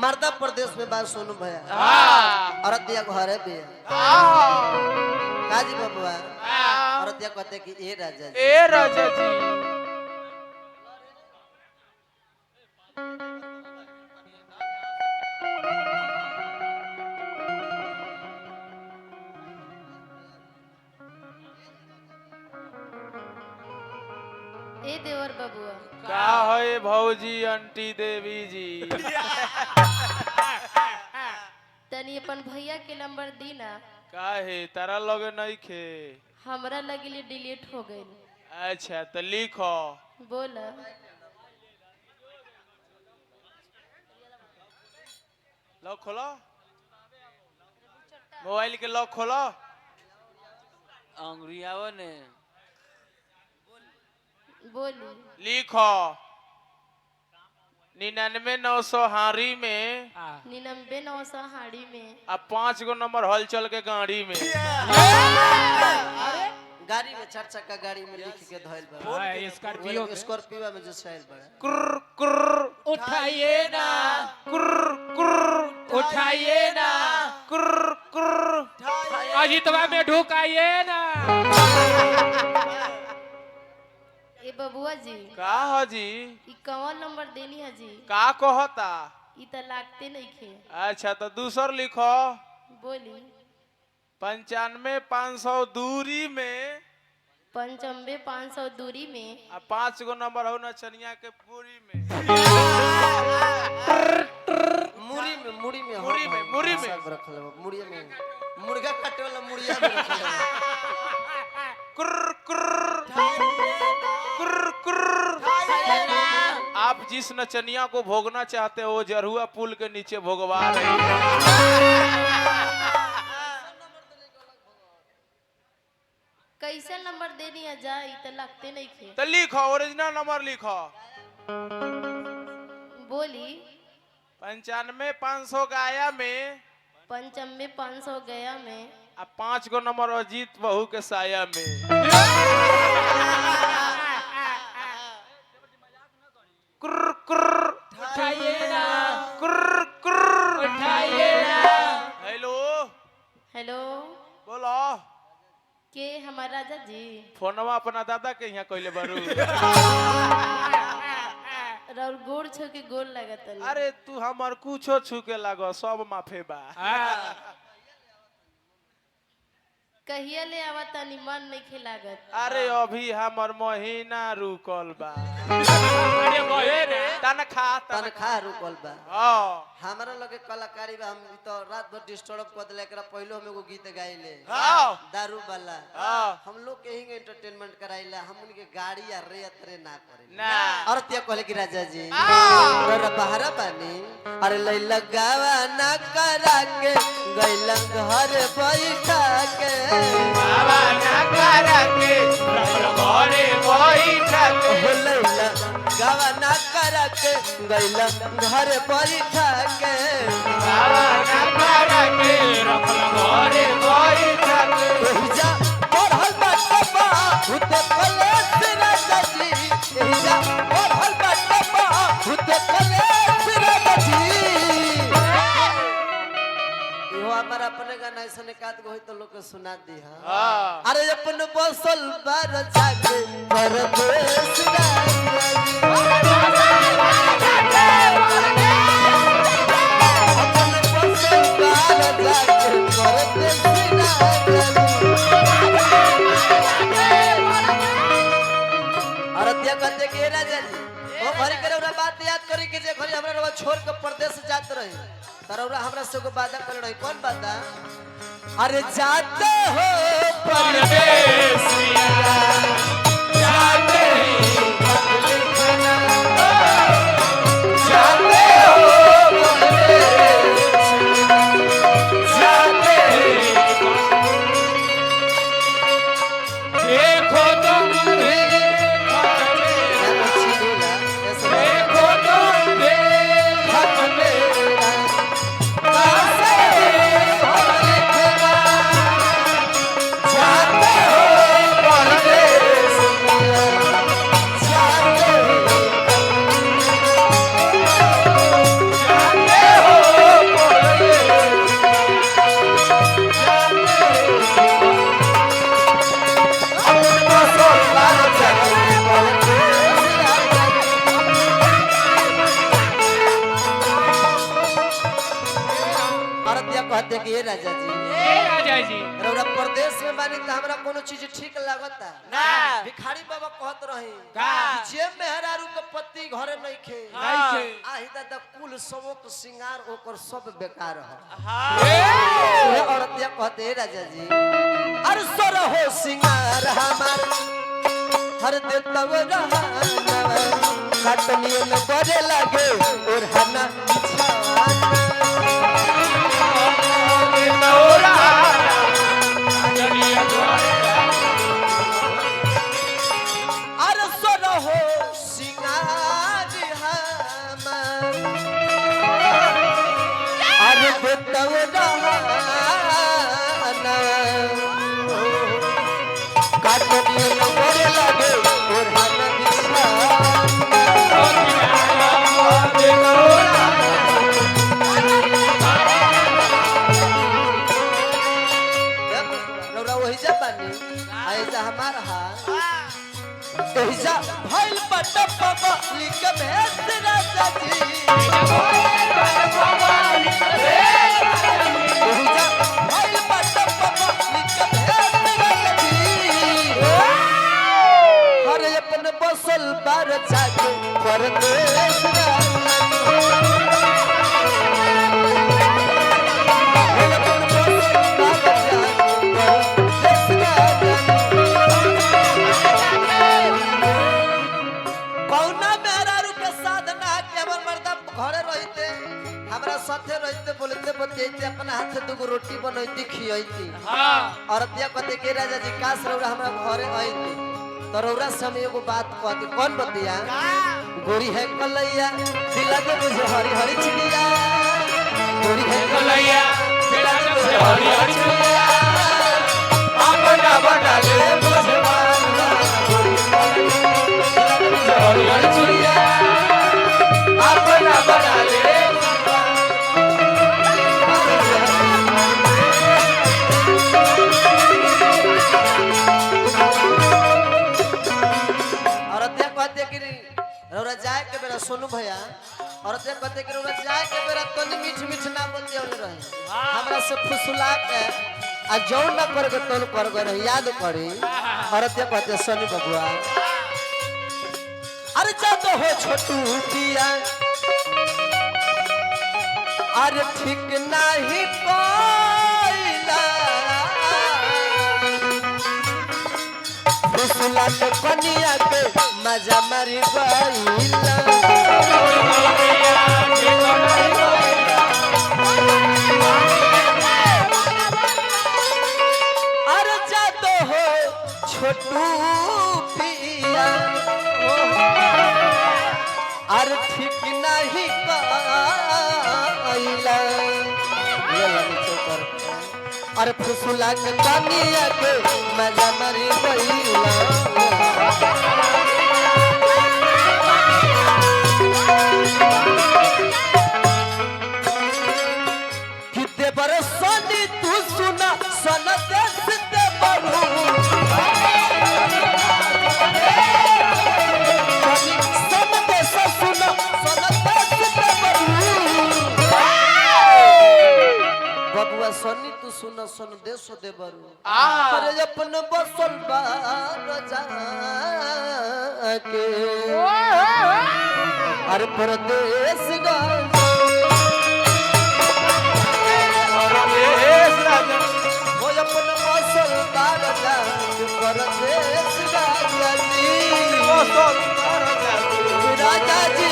मर्दा प्रदेश में बात सुनो भैया औरतिया घरे भी काजी बबुआ औरतिया कहते कि ए राजा जी ए देवर बबुआ का है भौजी आंटी देवी जी तनी अपन भैया के नंबर दी ना। का है तारा लगे नहीं खे हमरा लगे डिलीट हो गई। अच्छा तो लिखो बोल लॉक खोलो मोबाइल के लॉक खोलो अंगुरियावा ने बोली लिखो 99,900 हारी में 99,900 हाड़ी में अब 5 गो नंबर हलचल के गाड़ी में गाड़ी में 4 चक्का गाड़ी में लिख के धइल बा स्कॉर्पियो में जो साइल बा कुर्र कुर्र उठाइए ना उठाइए ना कुर्र कुर्र अजितवा में ढुकाइए ना। ए बबुआ जी का हो जी ई कौन नंबर देनी है जी? का कहता ई त लागते नहीं खे। अच्छा तो दूसर लिखो बोली 95,500 दूरी में 95,500 दूरी में आ 5 गो नंबर हो नचनिया के पूरी में मुड़ी में सब रखल बा मुड़ी में मुर्गा काटे वाला मुड़िया में रखल बा कुर्र कुर्र आप जिस नचनिया को भोगना चाहते हो वो जरुआ पुल के नीचे भोगवा रही है। कैसे नंबर देनी है जा? ई त लागते नहीं खे। तो लिखो ओरिजिनल नंबर लिखो बोली 95,500 गाया में 95,500 गया में आ 5 गो नंबर अजीत बहू के साया में कुर्र कुर्र उठाइए ना कुर्र कुर्र उठाइए ना। हेलो हेलो बोलो के हमारा राजा जी फोनवा अपना दादा के यहाँ कोइले बारू और गोड़ छो के गोड़ लगत अरे तू हमार कुछो छू के लागो सब माफे बा कहिया ले आवा तनी मन नहीं खिलागत। अरे अभी हमर महीना रुकल बा अरे बहे रे तनखा रुकल बा हां हमरा लगे कलाकारी बा। हम तो रात भर डिस्टर्ब कर देले एकरा पहले हम एगो गीत गाइले हां दारू वाला हां हम लोग के ही एंटरटेनमेंट कराइला हमन के गाड़ी या रे ना करे ना और तिया कहले कि राजा जी और बाहर पानी अरे लैला गावा ना करा के गइला घर बैठा के बाबा ना करा के रखल घरे बैठा के लैला गावा ना करा के गइला घर बैठा के बाबा ना करा के रखल घरे बैठा के एहिजा पढ़ल बाटबा हुते कलेस राजा जी एहिजा पढ़ल बाटबा हुते कलेस राजा जी इहो हमारा अपने गाना ऐसा निकात गो तो लोग के सुना दी हां अरे अपन बसल बार जाके परदेश राजा जी अपन बसल बार जाके परदेश राजा जी औरतिया कहते के राजा जी वो घरी करे ओरा बात याद करी के जे घरी हमरा रवा छोड़ के परदेश जात रही तरौरा हमरा से को वादा कर रही कौन वादा अरे जाते हो परदेसिया जाते बदले खाना जाते हो परदेसिया जाते देखो तो मुझे देखो तो देखो मेरा कैसे जाते हो परदेसिया कहते कि ये राजा जी राजा जी रौरा प्रदेश में बानी त हमरा कोनो चीज ठीक लागता ना। भिखारी बाबा कहत रहे का? जे मेहरारू के पति घरे नहीं खे नइखे। आही दादा कुल सबक सिंगार ओकर सब बेकार ह हाँ ये औरतिया कहते हैं राजा जी अरे सर हो सिंगार हमार हर देतव रहना कटनी में बड़े लगे और हना अरे सर हो सिंगार हमार अरे देतव रहना कटनी में बड़े लगे और हना रौरा वही जा पानी ऐसा हमार हाल ऐसा भइल बट बाबा लिख भेज राजा जी ऐसा भइल बट बाबा लिख भेज राजा जी हर अपन बसल बार जाके परदेश साथे रहते बोलते बतियाते अपना हाथ दुगो रोटी बनैती खियैती औरतिया कहते के राजा जी काश रौरा हमरा घरे आइती तो रौरा से हम एगो बात कहती कौन बतिया गोरी है कलैया दिला दे मुझे हरी हरी चिड़िया गोरी है कलैया दिला दे मुझे हरी हरी चिड़िया अपना बना ले मुझे मानना गोरी हरी हरी चिड़िया अपना बना ले रौरा जाए के बेरा सोनू भैया और ते कहते कि रौरा जाए के बेरा तनी मीठ मीठ ना बतियौले रहे हमरा से फुसला के आ जौन ना कर के तोन कर गए याद करी और ते कहते सोनू बबुआ अरे जा तो हो छोटू पिया अरे ठीक नहीं कोइला फुसला के कनिया के मजा मारी गईला अरे जा तो हो छोटू पिया अरे ठीक नहीं कइला अरे फुसला के कनिया के मजा मारी गईला सोनी तू सुना सन देश दे बरू सन देश सुना सन देश दे बरू बबुआ सोनी तू सुना सन देश दे बरू अरे अपन बसल बार जाके अरे परदेश गा राजा जी